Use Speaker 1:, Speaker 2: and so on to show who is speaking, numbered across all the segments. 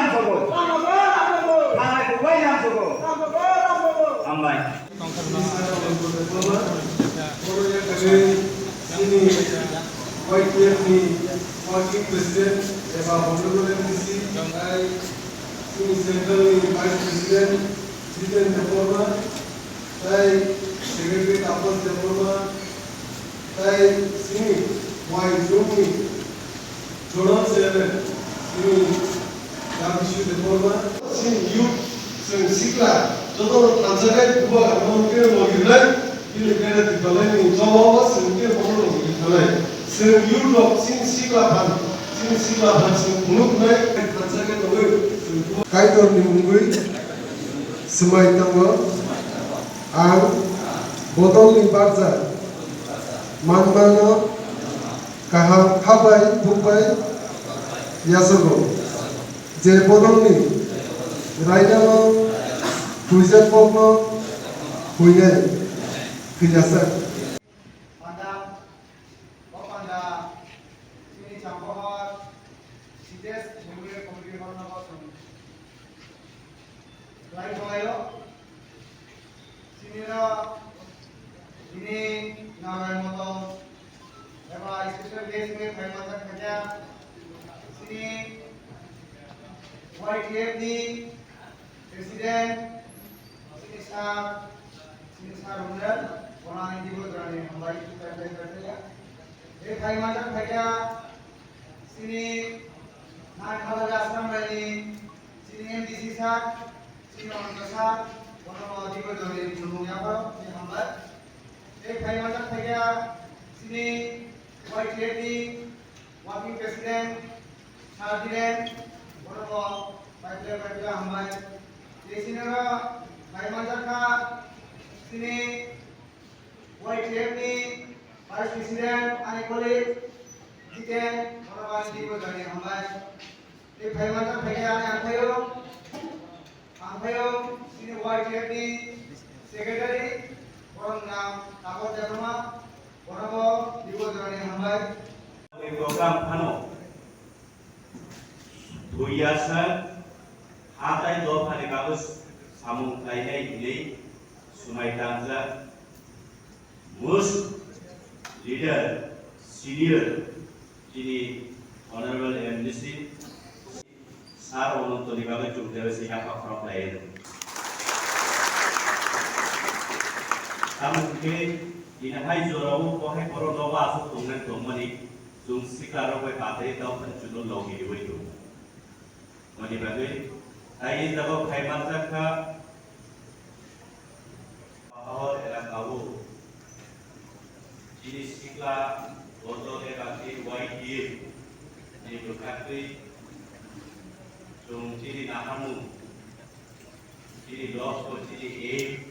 Speaker 1: sogo. Hai ku wai nam sogo. Ambai.
Speaker 2: Working President Eva Honorable MC, Central Vice President Jiten Deporma, Secretary Tapas Deporma, Sini Y Zumi, Jordan Seven, Sini Yamishu Deporma, Sini Youth, Sini Sikla, Jodoh Tanzania Kuba, Mungkin Mogilai, ini kena dibalai ni Jawa, Sini Mogilai Mogilai. Sing Europe, sing Siklapan, sing Punuk naik, Tanzania tahu. Kaitor ni mungkin, semai tahu, ang botol ni baca, mana kahar kabai bukai, yasogo, je botol ni, raja lo, tujuan pokno, punya, kiasan.
Speaker 3: Lain soayo, sini lo, ini nalar motor, apa special guest में फैमासा खजा, sini YTF ni presiden, sini sah rundan, orang ini juga berani membaik kita ya. Ini फैमासा खजा, sini नाक खाला जासम बनी, sini MDC sah. Sini orang besar, orang juga dari dunia apa, ini hambat. Hai macam saya, sini YTF ni, Wakil Presiden, Sardiren, orang baiklah hambat. Di sini lah, hai macam kah, sini YTF ni, Vice Presiden, Ani Kolej, Jiten, orang juga dari hambat. Hai macam saya, yang Ampayong sini YTF ni Secretary orang nam Kapol Jakarta orang ko juga dari hambat.
Speaker 1: Program Pano Buyasan Hatai do Pani Kagus Samung Kainai ini Sumai Tanza Most Leader Senior Jadi Honorable MDC Sar untuk dibagai jumlah siapa orang lain. Kami mungkin ini hai jorau, kohai koron doa asal tunggu tunggu jung sikar orang pakai tahu penjual logi itu. Mari bagai, hai jago hai macam ka, awal era kau, jenis sikar, botol era YTF, ini berkati Jung ciri nahamu, ciri loss ko ciri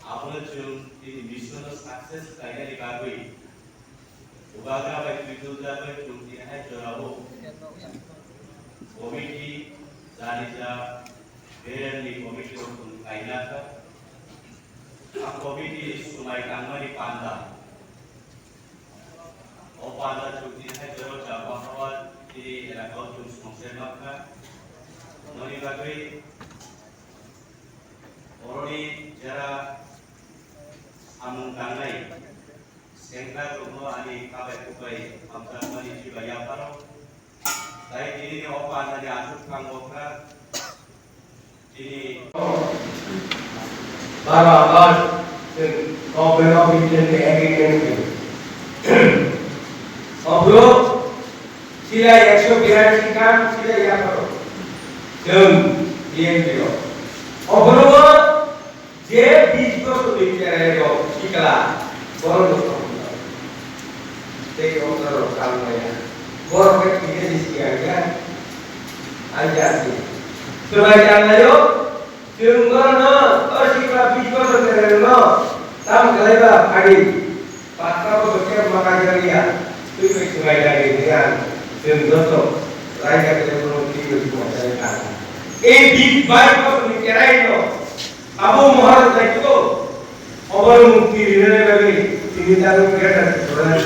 Speaker 1: apabila jung ciri mission success kaya dikagui, ubaga baik itu jaga jung ciri hai jorabo, komiti janisa berani komiti untuk kaya ka, ang komiti sumai kangma di panda, opanda jung ciri hai jorabo jawa Jadi kau cuma sponsor maka, mari bagi orang ini jara amung kangai, sengkar rumah ani kabai kubai, amsar mari juga yang baru. Tapi ini opa anda diatur kangokra, ini.
Speaker 4: Barabar, kau benar bikin keegian. Obro. Sila 182 kan sila yang karo jeng diem dio obrogo je बीच को बिचारे जो निकला बोलो ते ओकरो काम में bore के किए दिसिया क्या आजा से सुबह जान लो जंगल न असिका बीच को तेरे न ताम गलेबा आड़ी पात्रा को बच्चे मका जरिया तू कोई सुबह जाके दिया Jenggoto, raja kelihatan tinggi di bawah sana. Big bike ko nikirai no. Abo mohar tayo. Obar mukti rinne lagi. Tinidaro kaya na.